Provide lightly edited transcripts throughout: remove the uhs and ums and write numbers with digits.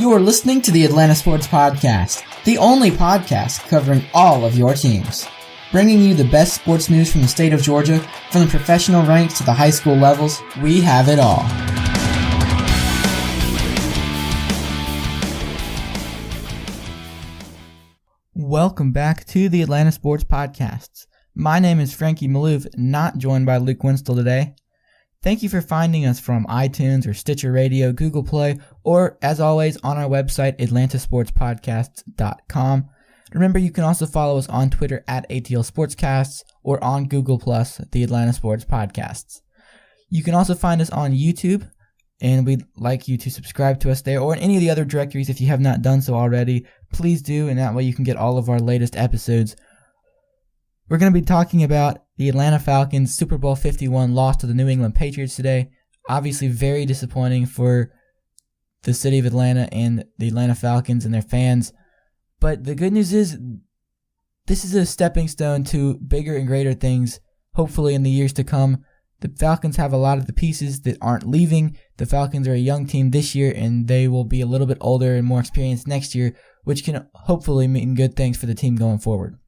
You are listening to the Atlanta Sports Podcast, the only podcast covering all of your teams. Bringing you the best sports news from the state of Georgia, from the professional ranks to the high school levels, we have it all. Welcome back to the Atlanta Sports Podcasts. My name is Frankie, not joined by Luke Winstel today. Thank you for finding us from iTunes or Stitcher Radio, Google Play, or, as always, on our website, atlantasportspodcasts.com. Remember, you can also follow us on Twitter at ATL Sportscasts or on Google+, the Atlanta Sports Podcasts. You can also find us on YouTube, and we'd like you to subscribe to us there or in any of the other directories if you have not done so already. Please do, and that way you can get all of our latest episodes. We're going to be talking about the Atlanta Falcons Super Bowl 51 loss to the New England Patriots today. Obviously very disappointing for the city of Atlanta and the Atlanta Falcons and their fans. But the good news is this is a stepping stone to bigger and greater things, hopefully in the years to come. The Falcons have a lot of the pieces that aren't leaving. The Falcons are a young team this year, and they will be a little bit older and more experienced next year, which can hopefully mean good things for the team going forward.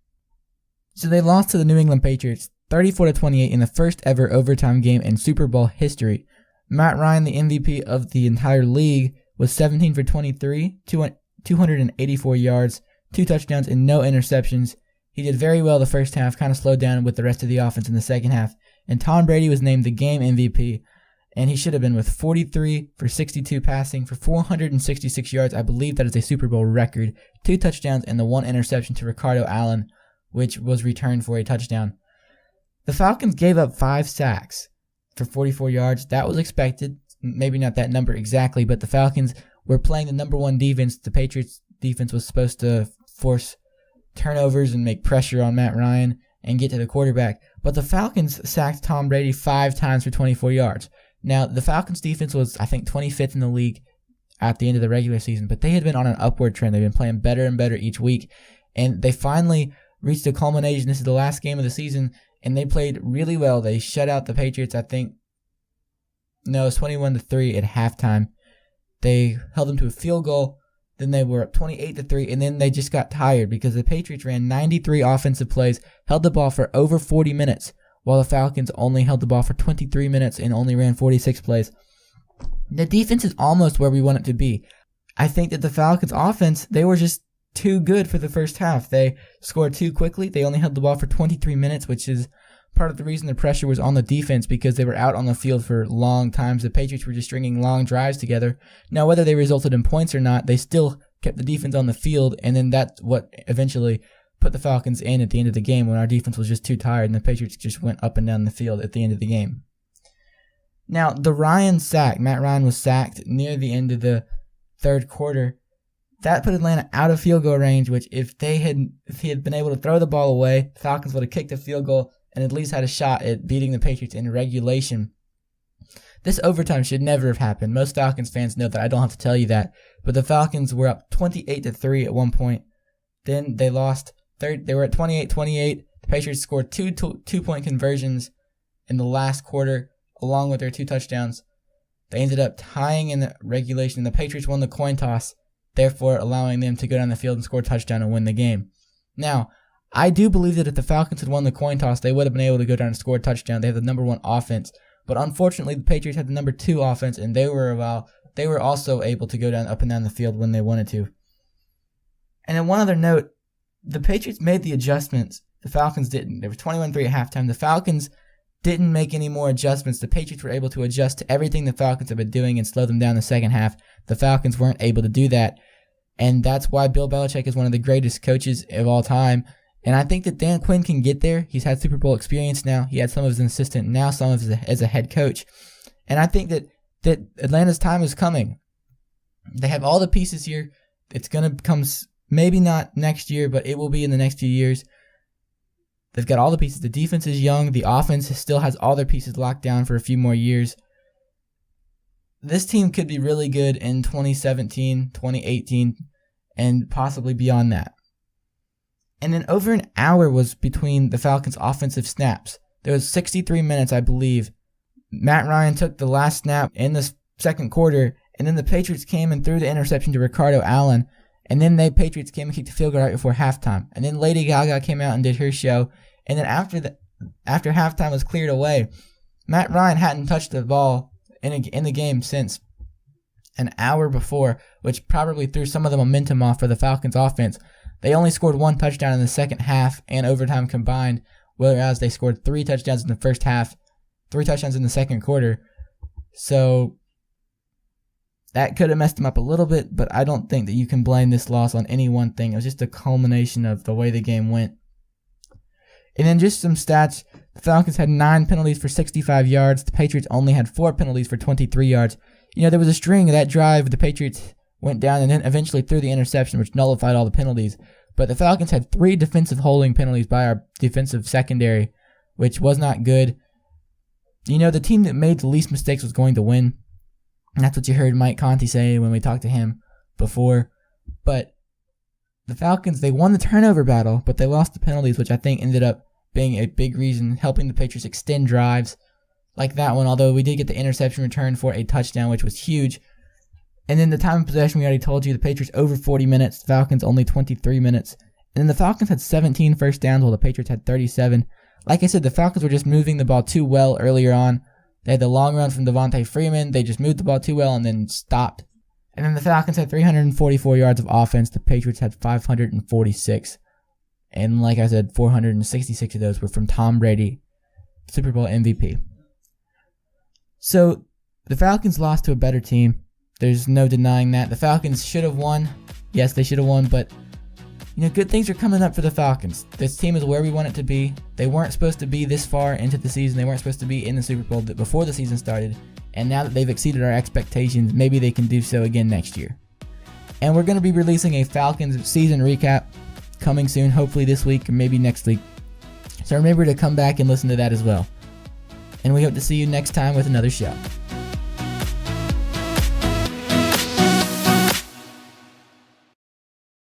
So they lost to the New England Patriots 34-28 in the first ever overtime game in Super Bowl history. Matt Ryan, the MVP of the entire league, was 17 for 23, 284 yards, 2 touchdowns, and no interceptions. He did very well the first half, kind of slowed down with the rest of the offense in the second half. And Tom Brady was named the game MVP, and he should have been with 43 for 62 passing for 466 yards. I believe that is a Super Bowl record. 2 touchdowns and the 1 interception to Ricardo Allen, which was returned for a touchdown. The Falcons gave up 5 sacks for 44 yards. That was expected. Maybe not that number exactly, but the Falcons were playing the number one defense. The Patriots defense was supposed to force turnovers and make pressure on Matt Ryan and get to the quarterback. But the Falcons sacked Tom Brady 5 times for 24 yards. Now, the Falcons defense was, I think, 25th in the league at the end of the regular season, but they had been on an upward trend. They've been playing better and better each week, and they finally reached a culmination. This is the last game of the season, and they played really well. They shut out the Patriots, I think. No, it's 21-3 at halftime. They held them to a field goal. Then they were up 28-3, and then they just got tired because the Patriots ran 93 offensive plays, held the ball for over 40 minutes, while the Falcons only held the ball for 23 minutes and only ran 46 plays. The defense is almost where we want it to be. I think that the Falcons' offense, they were just too good for the first half. They scored too quickly. They only held the ball for 23 minutes, which is part of the reason the pressure was on the defense, because they were out on the field for long times. The Patriots were just stringing long drives together. Now, whether they resulted in points or not, they still kept the defense on the field, and then that's what eventually put the Falcons in at the end of the game when our defense was just too tired, and the Patriots just went up and down the field at the end of the game. Now, the Ryan sack, Matt Ryan was sacked near the end of the third quarter. That put Atlanta out of field goal range, which if he had been able to throw the ball away, the Falcons would have kicked a field goal and at least had a shot at beating the Patriots in regulation. This overtime should never have happened. Most Falcons fans know that. I don't have to tell you that. But the Falcons were up 28-3 at one point. Then they lost. They were at 28-28. The Patriots scored two two-point conversions in the last quarter, along with their 2 touchdowns. They ended up tying in the regulation. The Patriots won the coin toss, therefore allowing them to go down the field and score a touchdown and win the game. Now, I do believe that if the Falcons had won the coin toss, they would have been able to go down and score a touchdown. They have the number 1 offense. But unfortunately, the Patriots had the number 2 offense, and they were also able to go up and down the field when they wanted to. And then one other note, the Patriots made the adjustments. The Falcons didn't. They were 21-3 at halftime. The Falcons didn't make any more adjustments. The Patriots were able to adjust to everything the Falcons have been doing and slow them down the second half. The Falcons weren't able to do that. And that's why Bill Belichick is one of the greatest coaches of all time. And I think that Dan Quinn can get there. He's had Super Bowl experience now. He had some of his assistant, now some of his as a head coach. And I think that Atlanta's time is coming. They have all the pieces here. It's going to come, maybe not next year, but it will be in the next few years. They've got all the pieces. The defense is young. The offense still has all their pieces locked down for a few more years. This team could be really good in 2017, 2018, and possibly beyond that. And then over an hour was between the Falcons' offensive snaps. There was 63 minutes, I believe. Matt Ryan took the last snap in the second quarter, and then the Patriots came and threw the interception to Ricardo Allen, and then the Patriots came and kicked the field goal right before halftime. And then Lady Gaga came out and did her show, and then after halftime was cleared away, Matt Ryan hadn't touched the ball in the game since an hour before, which probably threw some of the momentum off for the Falcons offense. They only scored 1 touchdown in the second half and overtime combined, whereas they scored 3 touchdowns in the first half, 3 touchdowns in the second quarter. So that could have messed them up a little bit, but I don't think that you can blame this loss on any one thing. It was just a culmination of the way the game went. And then just some stats. The Falcons had 9 penalties for 65 yards. The Patriots only had 4 penalties for 23 yards. There was a string of that drive. The Patriots went down and then eventually threw the interception, which nullified all the penalties. But the Falcons had 3 defensive holding penalties by our defensive secondary, which was not good. The team that made the least mistakes was going to win. And that's what you heard Mike Conti say when we talked to him before. But the Falcons, they won the turnover battle, but they lost the penalties, which I think ended up being a big reason, helping the Patriots extend drives like that one, although we did get the interception return for a touchdown, which was huge. And then the time of possession, we already told you, the Patriots over 40 minutes, the Falcons only 23 minutes. And then the Falcons had 17 first downs while the Patriots had 37. Like I said, the Falcons were just moving the ball too well earlier on. They had the long run from Devontae Freeman. They just moved the ball too well and then stopped. And then the Falcons had 344 yards of offense. The Patriots had 546. And like I said, 466 of those were from Tom Brady, Super Bowl MVP. So the Falcons lost to a better team. There's no denying that. The Falcons should have won. Yes, they should have won, but good things are coming up for the Falcons. This team is where we want it to be. They weren't supposed to be this far into the season. They weren't supposed to be in the Super Bowl before the season started. And now that they've exceeded our expectations, maybe they can do so again next year. And we're going to be releasing a Falcons season recap coming soon, hopefully this week or maybe next week. So remember to come back and listen to that as well. And we hope to see you next time with another show.